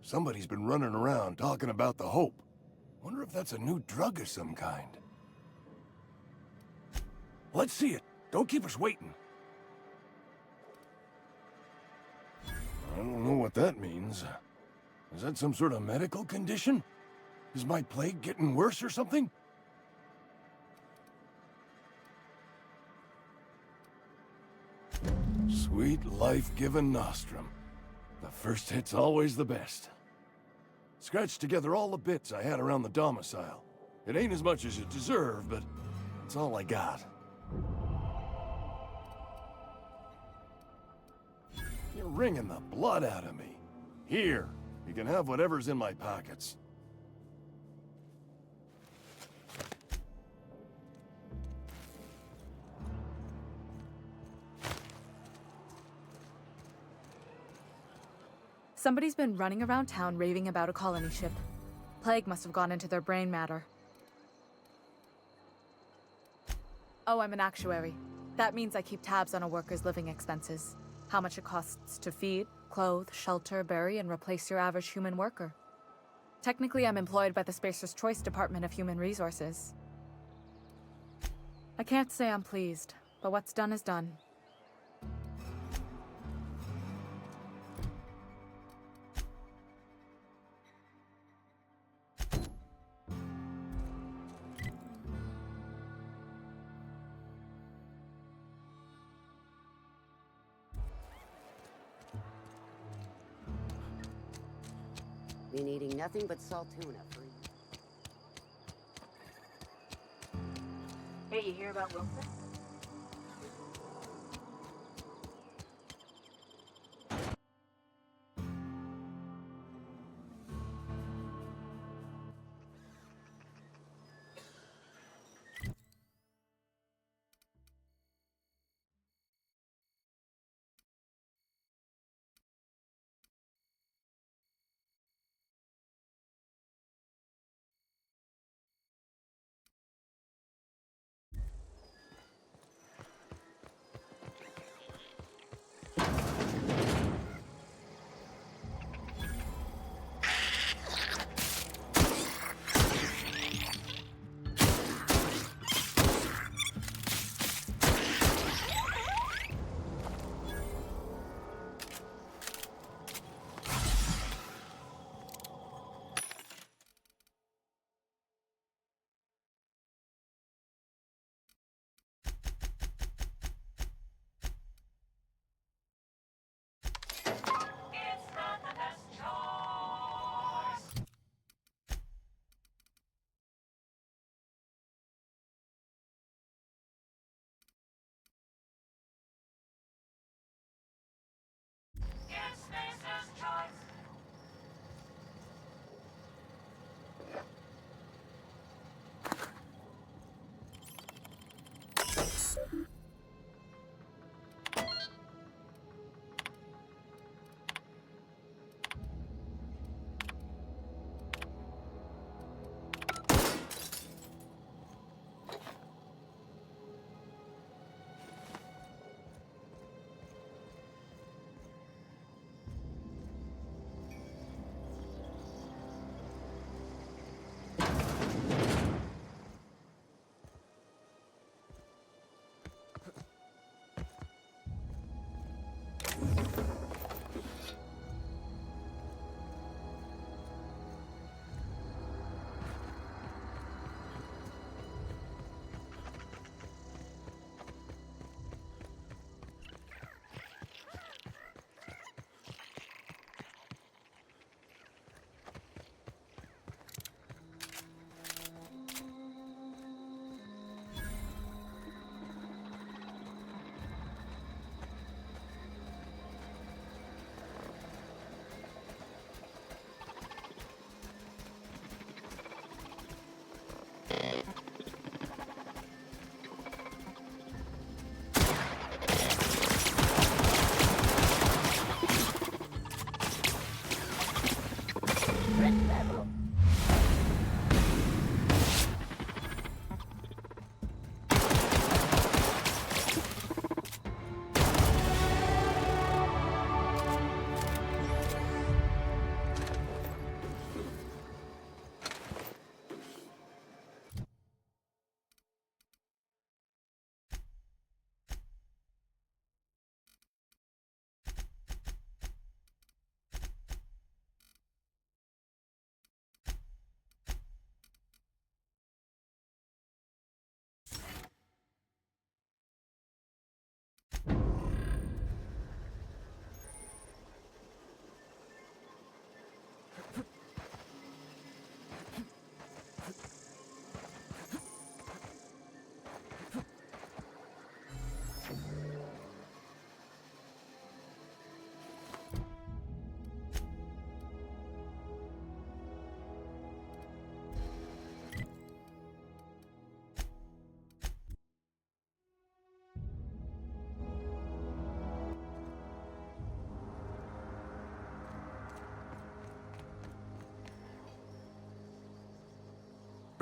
Somebody's been running around talking about the Hope. Wonder if that's a new drug of some kind. Let's see it. Don't keep us waiting. I don't know what that means. Is that some sort of medical condition? Is my plague getting worse or something? Sweet life-giving Nostrum. The first hit's always the best. Scratched together all the bits I had around the domicile. It ain't as much as you deserve, but it's all I got. You're wringing the blood out of me. Here, you can have whatever's in my pockets. Somebody's been running around town raving about a colony ship. Plague must have gone into their brain matter. Oh, I'm an actuary. That means I keep tabs on a worker's living expenses. How much it costs to feed, clothe, shelter, bury, and replace your average human worker. Technically, I'm employed by the Spacer's Choice Department of Human Resources. I can't say I'm pleased, but what's done is done. Been eating nothing but salt tuna for Hey, you hear about Wilson?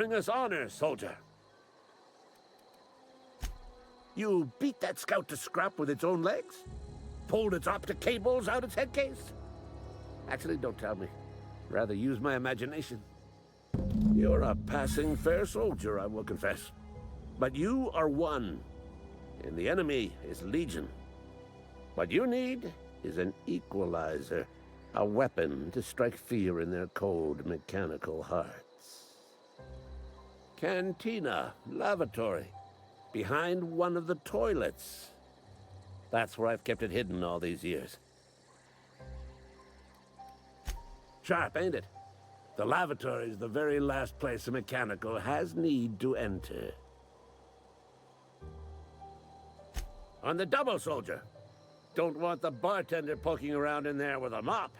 Bring us honor, soldier. You beat that scout to scrap with its own legs? Pulled its optic cables out its head case? Actually, don't tell me. Rather use my imagination. You're a passing fair soldier, I will confess. But you are one, and the enemy is legion. What you need is an equalizer, a weapon to strike fear in their cold, mechanical hearts. Cantina, lavatory, behind one of the toilets. That's where I've kept it hidden all these years. Sharp, ain't it? The lavatory is the very last place a mechanical has need to enter. On the double, soldier. Don't want the bartender poking around in there with a mop.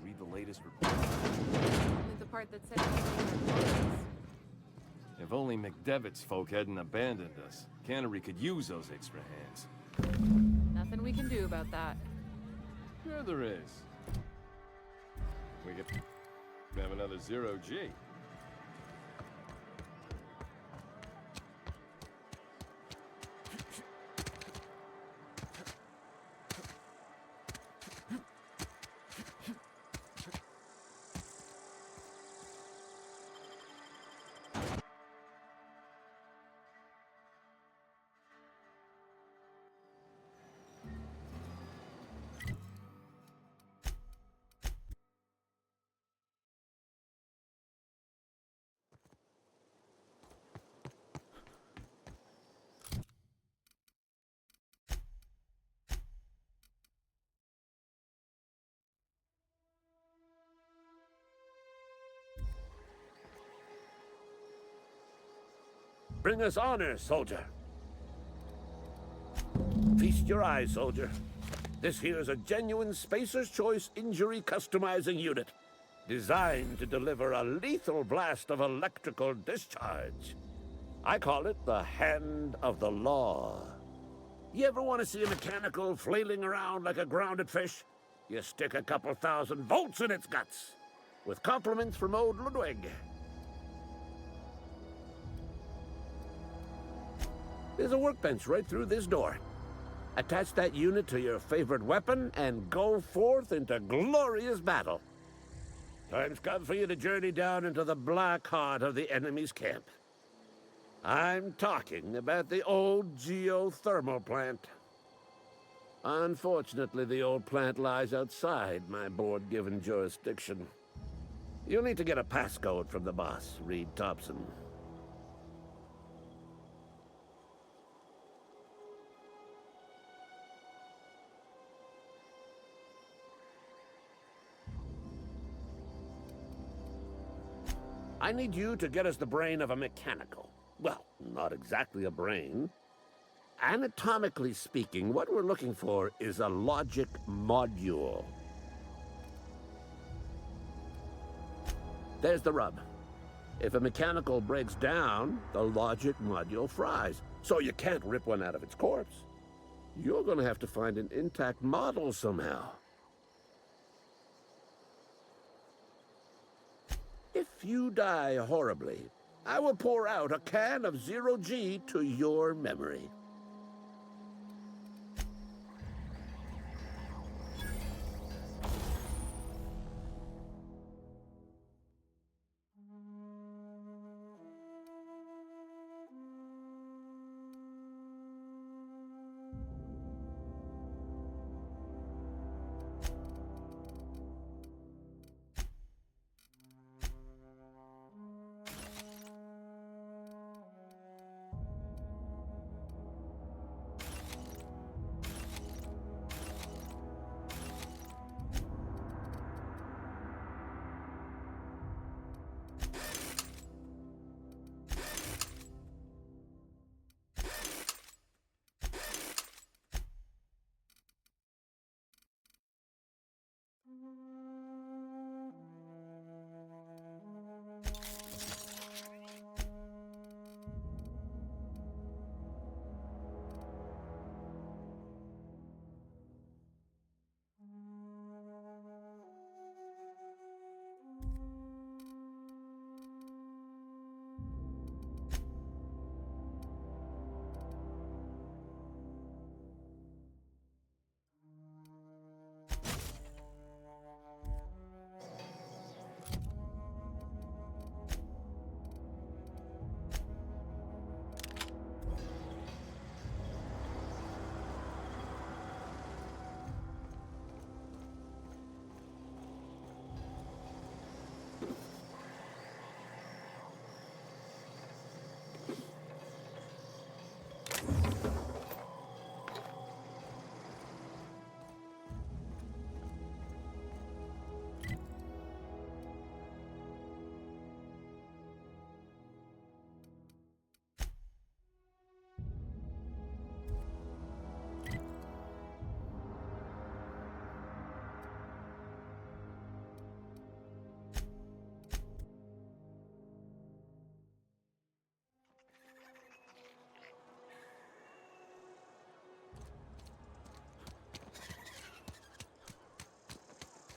Read the latest report. Only the part that said we If only McDevitt's folk hadn't abandoned us, Cannery could use those extra hands. Nothing we can do about that. Sure there is. We could have another zero-G. Bring us honor, soldier. Feast your eyes, soldier. This here's a genuine Spacer's Choice injury customizing unit, designed to deliver a lethal blast of electrical discharge. I call it the Hand of the Law. You ever want to see a mechanical flailing around like a grounded fish? You stick a couple thousand volts in its guts. With compliments from old Ludwig. There's a workbench right through this door. Attach that unit to your favorite weapon and go forth into glorious battle. Time's come for you to journey down into the black heart of the enemy's camp. I'm talking about the old geothermal plant. Unfortunately, the old plant lies outside my board-given jurisdiction. You'll need to get a passcode from the boss, Reed Thompson. I need you to get us the brain of a mechanical. Well, not exactly a brain. Anatomically speaking, what we're looking for is a logic module. There's the rub. If a mechanical breaks down, the logic module fries. So you can't rip one out of its corpse. You're gonna have to find an intact model somehow. If you die horribly, I will pour out a can of zero-G to your memory.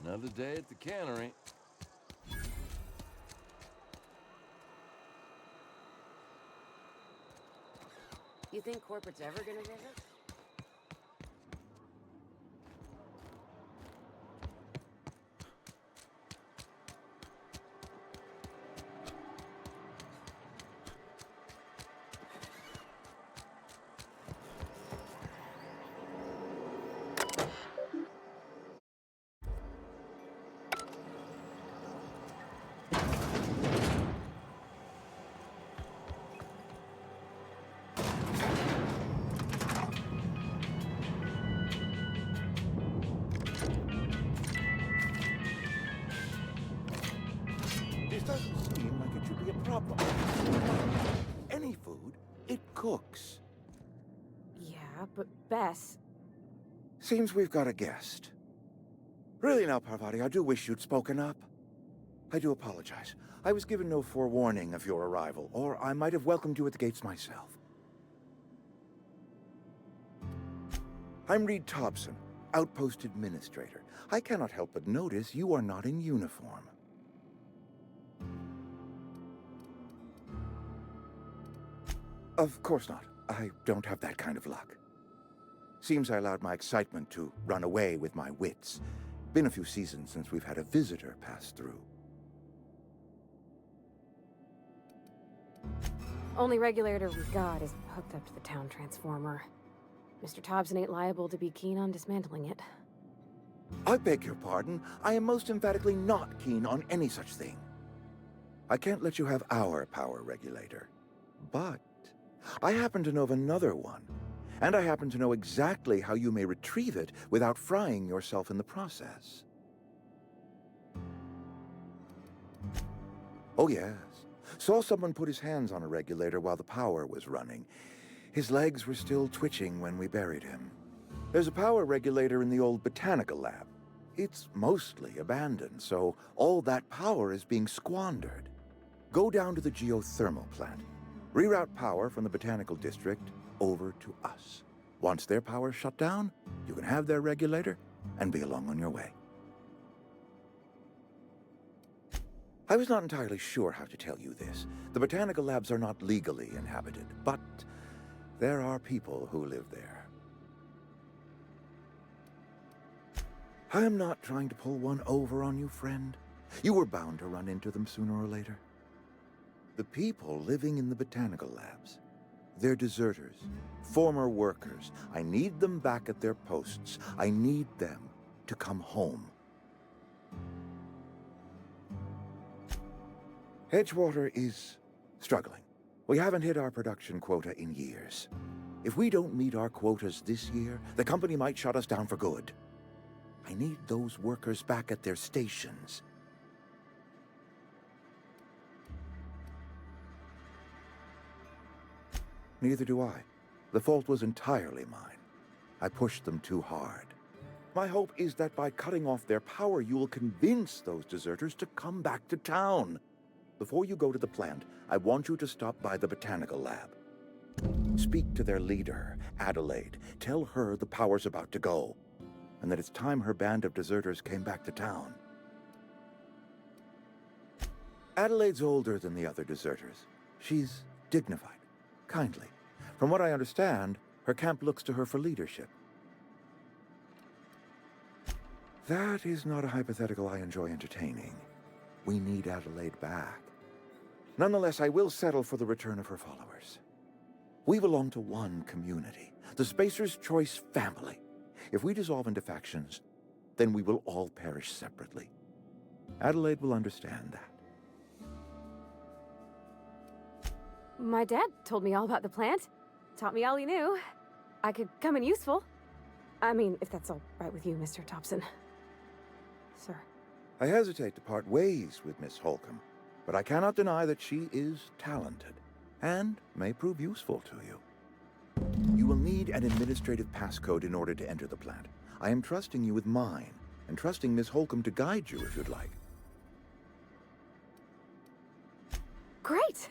Another day at the cannery. You think corporate's ever gonna visit? This doesn't seem like it should be a problem. Any food, it cooks. Yeah, but Bess... Seems we've got a guest. Really now, Parvati, I do wish you'd spoken up. I do apologize. I was given no forewarning of your arrival, or I might have welcomed you at the gates myself. I'm Reed Thompson, Outpost Administrator. I cannot help but notice you are not in uniform. Of course not. I don't have that kind of luck. Seems I allowed my excitement to run away with my wits. Been a few seasons since we've had a visitor pass through. Only regulator we got is hooked up to the town transformer. Mr. Thompson ain't liable to be keen on dismantling it. I beg your pardon. I am most emphatically not keen on any such thing. I can't let you have our power regulator. But I happen to know of another one. And I happen to know exactly how you may retrieve it without frying yourself in the process. Oh yes. Saw someone put his hands on a regulator while the power was running. His legs were still twitching when we buried him. There's a power regulator in the old botanical lab. It's mostly abandoned, so all that power is being squandered. Go down to the geothermal plant. Reroute power from the botanical district over to us. Once their power's shut down, you can have their regulator and be along on your way. I was not entirely sure how to tell you this. The botanical labs are not legally inhabited, but there are people who live there. I am not trying to pull one over on you, friend. You were bound to run into them sooner or later. The people living in the botanical labs, they're deserters, former workers. I need them back at their posts. I need them to come home. Edgewater is struggling. We haven't hit our production quota in years. If we don't meet our quotas this year, the company might shut us down for good. I need those workers back at their stations. Neither do I. The fault was entirely mine. I pushed them too hard. My hope is that by cutting off their power, you will convince those deserters to come back to town. Before you go to the plant, I want you to stop by the botanical lab. Speak to their leader, Adelaide. Tell her the power's about to go, and that it's time her band of deserters came back to town. Adelaide's older than the other deserters. She's dignified, kindly. From what I understand, her camp looks to her for leadership. That is not a hypothetical I enjoy entertaining. We need Adelaide back. Nonetheless, I will settle for the return of her followers. We belong to one community, the Spacer's Choice family. If we dissolve into factions, then we will all perish separately. Adelaide will understand that. My dad told me all about the plant. Taught me all he knew. I could come in useful. I mean, if that's all right with you, Mr. Thompson. Sir. I hesitate to part ways with Miss Holcomb, but I cannot deny that she is talented and may prove useful to you. You will need an administrative passcode in order to enter the plant. I am trusting you with mine, and trusting Miss Holcomb to guide you if you'd like. Great!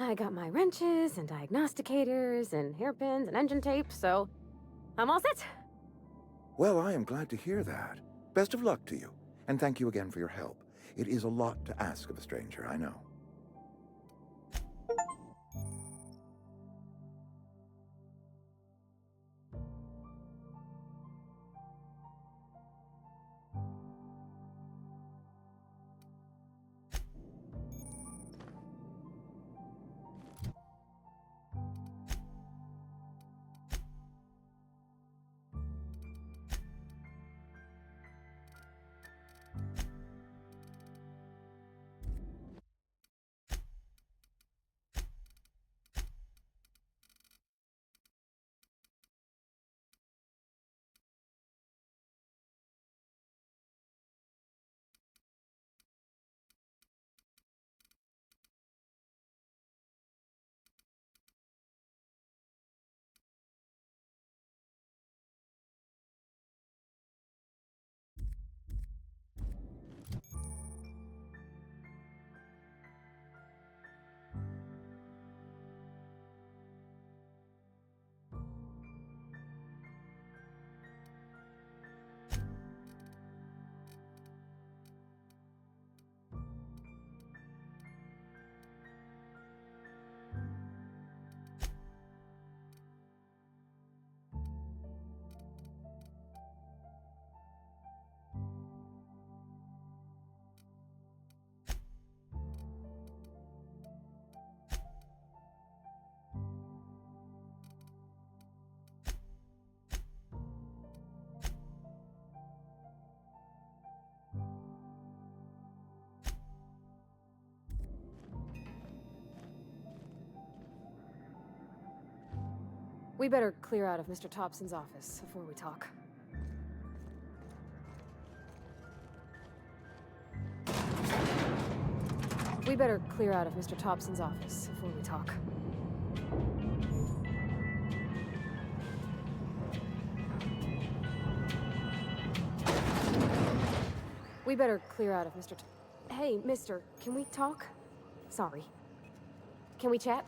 I got my wrenches and diagnosticators and hairpins and engine tape, so I'm all set. Well, I am glad to hear that. Best of luck to you. And thank you again for your help. It is a lot to ask of a stranger, I know. We better clear out of Mr. Thompson's office before we talk. We better clear out of Mr. Thompson's office before we talk. We better clear out of Mr. Hey, mister, can we talk? Sorry. Can we chat?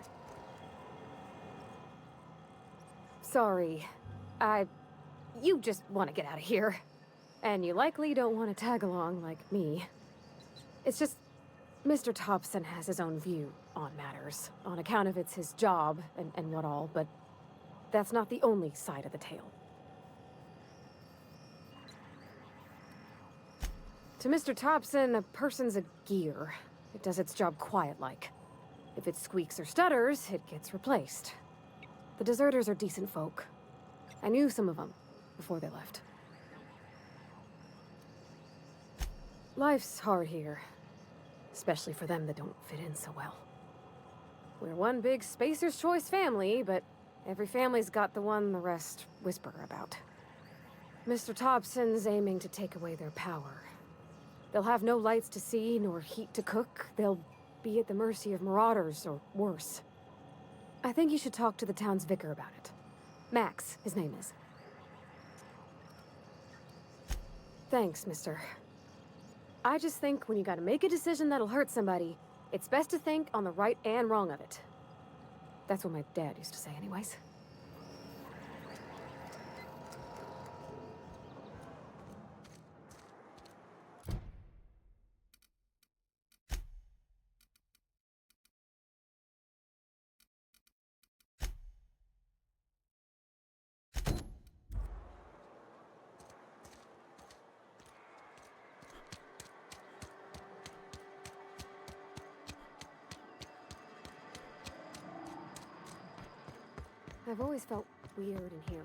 Sorry. You just want to get out of here. And you likely don't want to tag along like me. It's just, Mr. Thompson has his own view on matters, on account of it's his job and what all, but that's not the only side of the tale. To Mr. Thompson, a person's a gear. It does its job quiet-like. If it squeaks or stutters, it gets replaced. The deserters are decent folk. I knew some of them before they left. Life's hard here, especially for them that don't fit in so well. We're one big Spacer's Choice family, but every family's got the one the rest whisper about. Mr. Thompson's aiming to take away their power. They'll have no lights to see, nor heat to cook. They'll be at the mercy of marauders, or worse. I think you should talk to the town's vicar about it. Max, his name is. Thanks, mister. I just think when you gotta make a decision that'll hurt somebody, it's best to think on the right and wrong of it. That's what my dad used to say anyways. I've always felt weird in here.